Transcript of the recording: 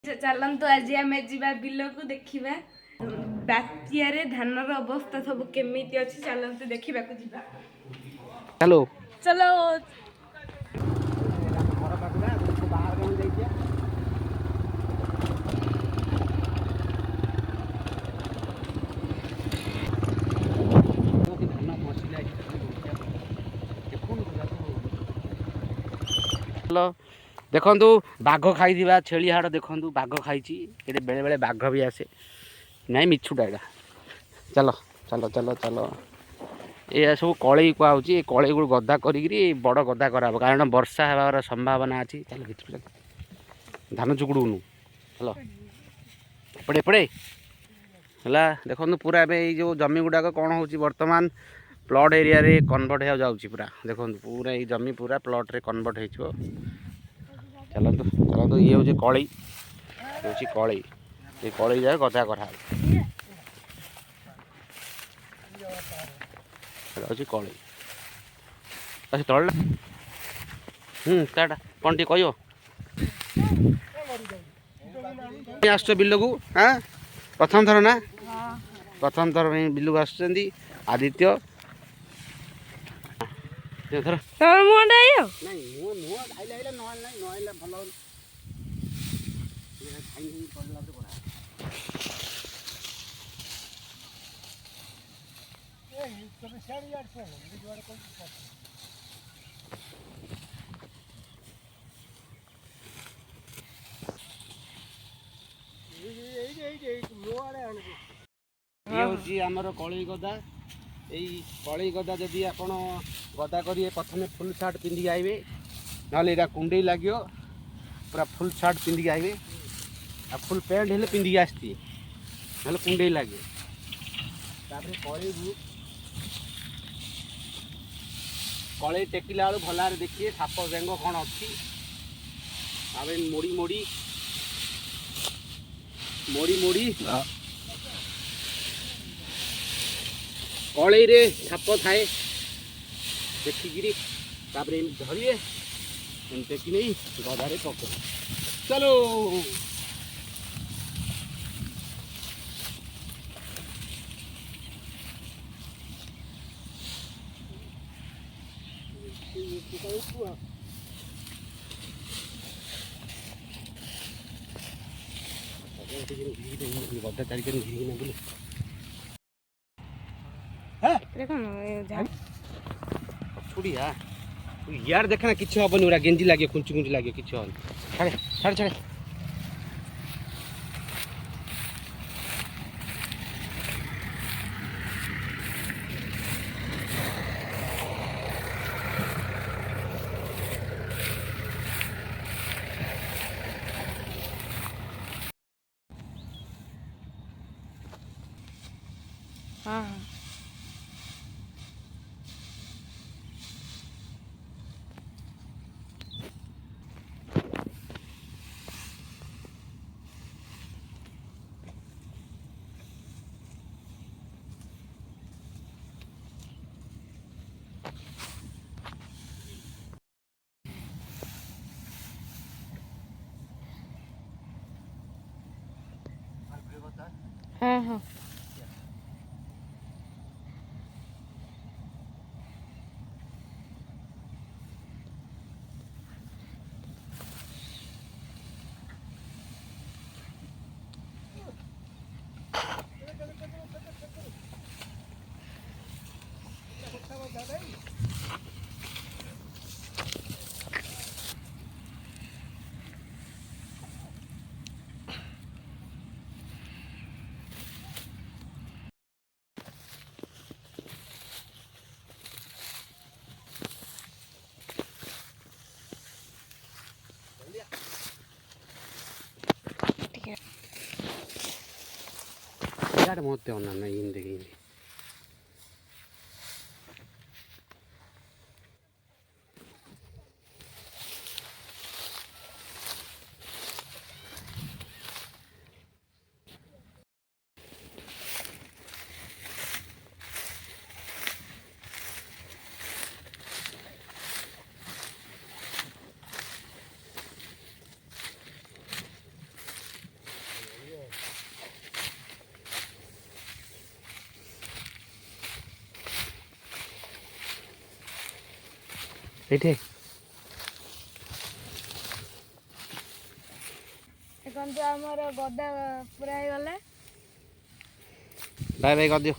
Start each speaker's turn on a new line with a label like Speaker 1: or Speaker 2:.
Speaker 1: चलतु आज आम जा बिल को देखा बात्यार धानर अवस्था सब केमी अच्छी चलतु देखा
Speaker 2: चलो
Speaker 1: चलो
Speaker 2: देखु बाघ खाई छेली हाड़ देखु बाघ खाई बेले बेले बाघ भी आसे नहीं मिछुटा एटा चलो चलो चलो चलो ये सब कलई कहुच्छी कलई को गदा कर बड़ गदा कराब कारण वर्षा होवार संभावना अच्छी चल भितर धान चुकुड़ूनु चलो एपटे एपटे है देखो पूरा ए जो जमी गुड़ाक कौन हो बर्तमान प्लट एरिया रे कन्वर्ट हो जाऊँगी पूरा देखो पूरा ये जमी पूरा प्लट रे कन्वर्ट हो चलतु चलतु ये हूँ कलई हूँ कलई ये कलई जाए गदा करा कलई अच्छा तल टाटा कौन टी कह आस बिल को हाँ प्रथम थर ना प्रथम थर बिल को आस आदित्य आमर कलई गदा यही कलई गदा जदि आप गदा करेंगे प्रथम फुल सार्ट पिंधिक आइबे ना कुंडे लगे पूरा फुल सार्ट पिंधिक आइबे आ फुल पैंट हेल्ले पिंधिक आसती ना कुंडे लगे कलई टेकिला बेलू भल देखिए साप बेंग कौन अच्छी मोड़ी मोड़ी मोड़ी मोड़ी कलई रे साप थाए देखिकी धरिए टेकी नहीं गदारे पक चलो गदा चारिक घिरी बोले छुड़िया यार देखना किसी हेनी पूरा गेंजी लगे खुंची खुंची लगे किसी हेनी छाड़े छाड़े छाड़े
Speaker 1: हाँ हाँ हाँ
Speaker 2: यार मत होना नहीं इन देखेंगे ଏଇଠି
Speaker 1: ଦେଖନ୍ତୁ ଆମର ଗଦା ପୁରା ହେଇଗଲା।
Speaker 2: ବାଏ ବାଏ କରିଦିଅ।